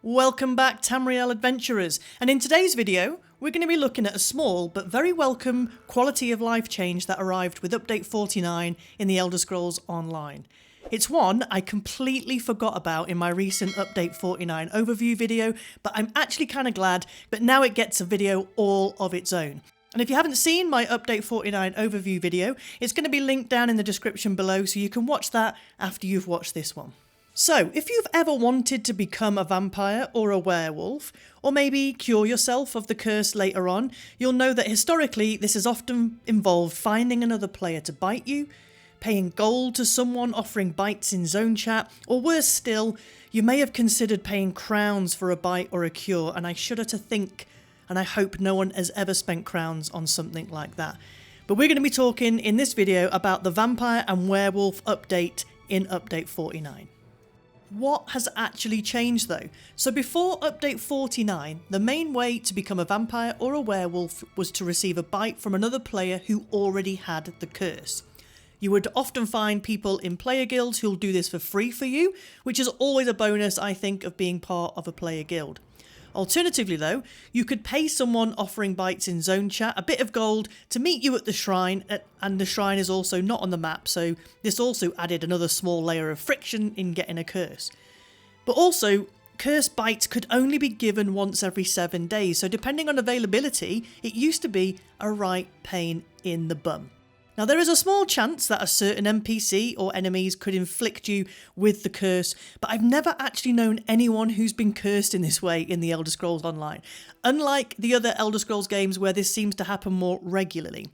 Welcome back, Tamriel adventurers, and in today's video we're going to be looking at a small but very welcome quality of life change that arrived with update 49 in the Elder Scrolls Online. It's one I completely forgot about in my recent update 49 overview video, but I'm actually kind of glad, but now it gets a video all of its own. And if you haven't seen my update 49 overview video, it's going to be linked down in the description below so you can watch that after you've watched this one. So, if you've ever wanted to become a vampire or a werewolf, or maybe cure yourself of the curse later on, you'll know that historically this has often involved finding another player to bite you, paying gold to someone offering bites in zone chat, or worse still, you may have considered paying crowns for a bite or a cure, and I shudder to think, and I hope no one has ever spent crowns on something like that. But we're going to be talking in this video about the vampire and werewolf update in update 49. What has actually changed though? So before update 49, the main way to become a vampire or a werewolf was to receive a bite from another player who already had the curse. You would often find people in player guilds who'll do this for free for you, which is always a bonus, I think, of being part of a player guild. Alternatively though, you could pay someone offering bites in zone chat a bit of gold to meet you at the shrine, and the shrine is also not on the map, so this also added another small layer of friction in getting a curse. But also, curse bites could only be given once every 7 days, so depending on availability, it used to be a right pain in the bum. Now there is a small chance that a certain NPC or enemies could inflict you with the curse, but I've never actually known anyone who's been cursed in this way in the Elder Scrolls Online, unlike the other Elder Scrolls games where this seems to happen more regularly.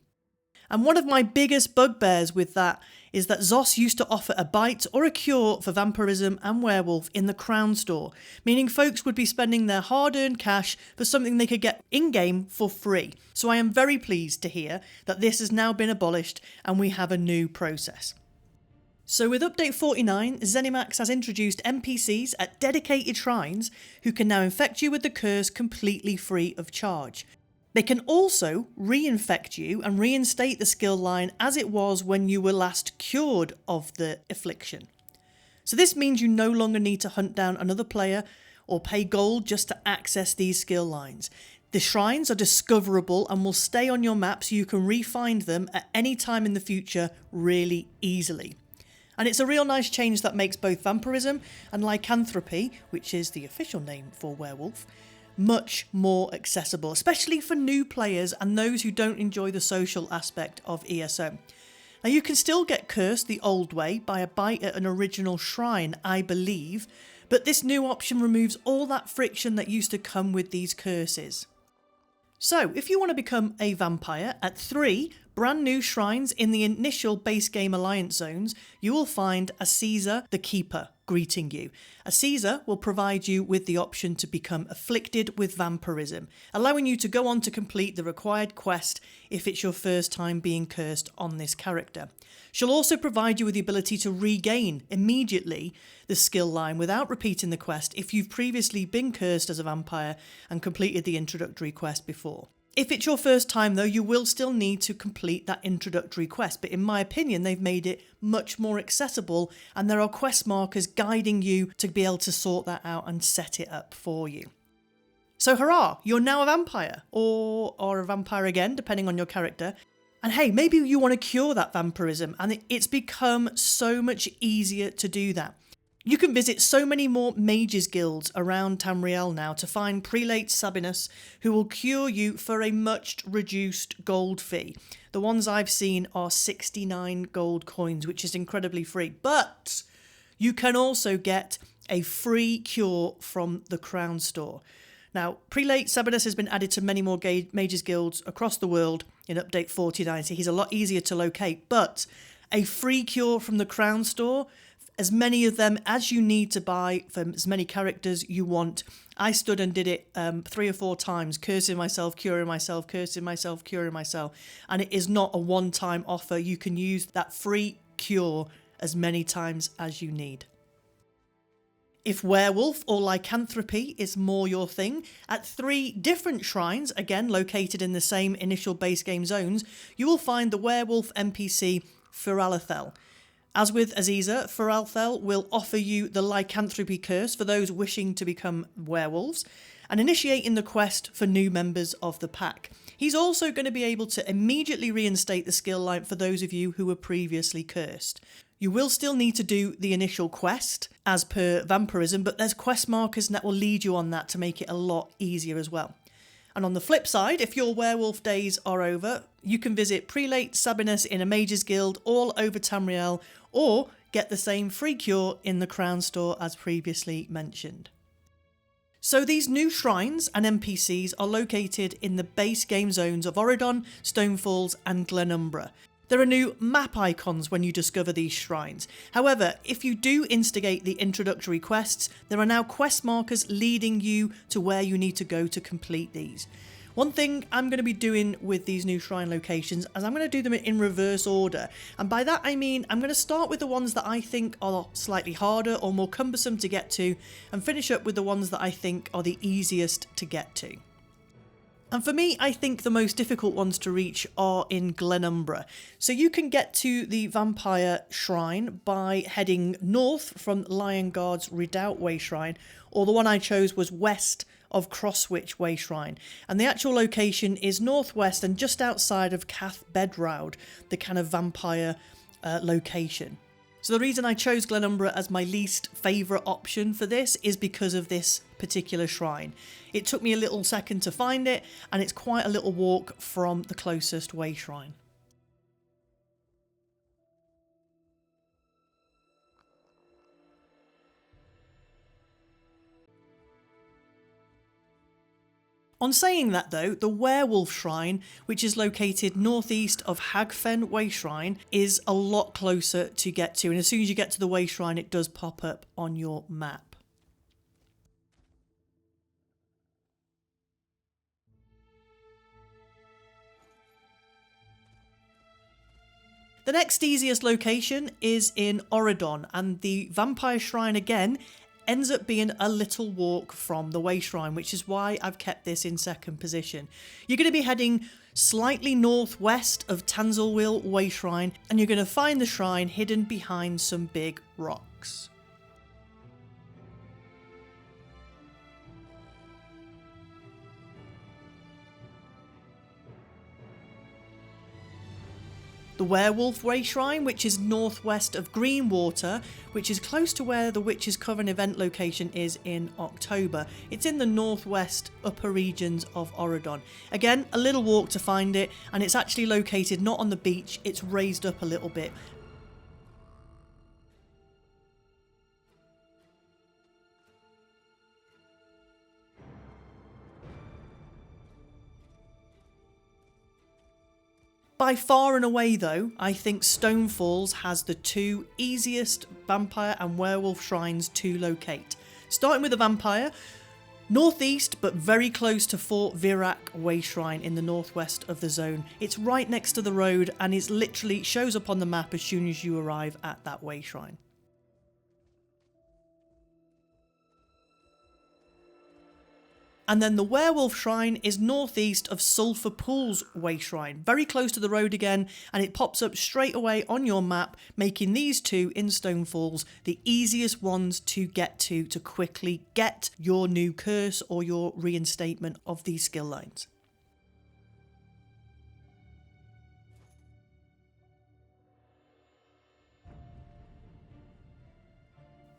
And one of my biggest bugbears with that is that Zos used to offer a bite or a cure for vampirism and werewolf in the Crown Store, meaning folks would be spending their hard-earned cash for something they could get in-game for free. So I am very pleased to hear that this has now been abolished and we have a new process. So with update 49, ZeniMax has introduced NPCs at dedicated shrines who can now infect you with the curse completely free of charge. They can also reinfect you and reinstate the skill line as it was when you were last cured of the affliction. So this means you no longer need to hunt down another player or pay gold just to access these skill lines. The shrines are discoverable and will stay on your map so you can re-find them at any time in the future really easily. And it's a real nice change that makes both vampirism and lycanthropy, which is the official name for werewolf, much more accessible, especially for new players and those who don't enjoy the social aspect of ESO. Now you can still get cursed the old way by a bite at an original shrine, I believe, but this new option removes all that friction that used to come with these curses. So if you want to become a vampire at 3 brand new shrines in the initial base game alliance zones, you will find a Caesar the Keeper greeting you. A Caesar will provide you with the option to become afflicted with vampirism, allowing you to go on to complete the required quest if it's your first time being cursed on this character. She'll also provide you with the ability to regain immediately the skill line without repeating the quest if you've previously been cursed as a vampire and completed the introductory quest before. If it's your first time though, you will still need to complete that introductory quest, but in my opinion they've made it much more accessible and there are quest markers guiding you to be able to sort that out and set it up for you. So hurrah, you're now a vampire, or a vampire again depending on your character. And hey, maybe you want to cure that vampirism and it's become so much easier to do that. You can visit so many more mages guilds around Tamriel now to find Prelate Sabinus who will cure you for a much reduced gold fee. The ones I've seen are 69 gold coins, which is incredibly free. But you can also get a free cure from the Crown Store. Now, Prelate Sabinus has been added to many more mages guilds across the world in update 49, so he's a lot easier to locate. But a free cure from the Crown Store, as many of them as you need to buy for as many characters you want. I stood and did it 3 or 4 times, cursing myself, curing myself, cursing myself, curing myself. And it is not a one-time offer. You can use that free cure as many times as you need. If werewolf or lycanthropy is more your thing, at 3 different shrines, again located in the same initial base game zones, you will find the werewolf NPC Firalathel. As with Aziza, Feralthel will offer you the lycanthropy curse for those wishing to become werewolves, and initiating the quest for new members of the pack. He's also going to be able to immediately reinstate the skill line for those of you who were previously cursed. You will still need to do the initial quest as per vampirism, but there's quest markers that will lead you on that to make it a lot easier as well. And on the flip side, if your werewolf days are over, you can visit Prelate Sabinus in a Mage's Guild all over Tamriel, or get the same free cure in the Crown Store as previously mentioned. So these new shrines and NPCs are located in the base game zones of Auridon, Stonefalls and Glenumbra. There are new map icons when you discover these shrines. However, if you do instigate the introductory quests, there are now quest markers leading you to where you need to go to complete these. One thing I'm going to be doing with these new shrine locations is I'm going to do them in reverse order. And by that I mean I'm going to start with the ones that I think are slightly harder or more cumbersome to get to, and finish up with the ones that I think are the easiest to get to. And for me, I think the most difficult ones to reach are in Glenumbra. So you can get to the Vampire Shrine by heading north from Lion Guard's Redoubt Way Shrine, or the one I chose was west of Crosswitch Way Shrine. And the actual location is northwest and just outside of Cath Bedraud, the kind of vampire location. So the reason I chose Glenumbra as my least favourite option for this is because of this particular shrine. It took me a little second to find it, and it's quite a little walk from the closest way shrine. On saying that though, the Werewolf Shrine, which is located northeast of Hagfen Way Shrine, is a lot closer to get to, and as soon as you get to the Way Shrine it does pop up on your map. The next easiest location is in Auridon, and the Vampire Shrine again ends up being a little walk from the Way Shrine, which is why I've kept this in second position. You're going to be heading slightly northwest of Tanzelwil Way Shrine, and you're going to find the shrine hidden behind some big rocks. The Werewolf Way Shrine, which is northwest of Greenwater, which is close to where the Witches' Coven event location is in October. It's in the northwest upper regions of Auridon. Again, a little walk to find it, and it's actually located not on the beach, it's raised up a little bit. By far and away though, I think Stonefalls has the two easiest vampire and werewolf shrines to locate. Starting with the vampire, northeast but very close to Fort Virac Way Shrine in the northwest of the zone. It's right next to the road and it literally shows up on the map as soon as you arrive at that Way Shrine. And then the Werewolf Shrine is northeast of Sulphur Pools Way Shrine, very close to the road again, and it pops up straight away on your map, making these two in Stonefalls the easiest ones to get to quickly get your new curse or your reinstatement of these skill lines.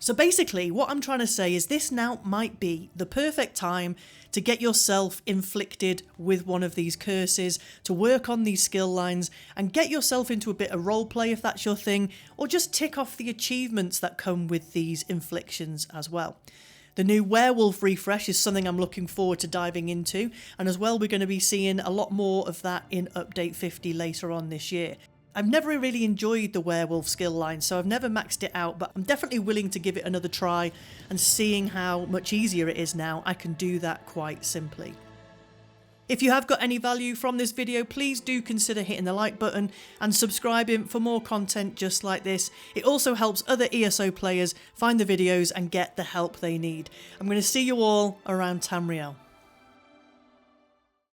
So basically what I'm trying to say is this now might be the perfect time to get yourself inflicted with one of these curses, to work on these skill lines and get yourself into a bit of roleplay if that's your thing, or just tick off the achievements that come with these inflictions as well. The new Werewolf refresh is something I'm looking forward to diving into, and as well we're going to be seeing a lot more of that in Update 50 later on this year. I've never really enjoyed the Werewolf skill line, so I've never maxed it out, but I'm definitely willing to give it another try, and seeing how much easier it is now, I can do that quite simply. If you have got any value from this video, please do consider hitting the like button and subscribing for more content just like this. It also helps other ESO players find the videos and get the help they need. I'm going to see you all around Tamriel.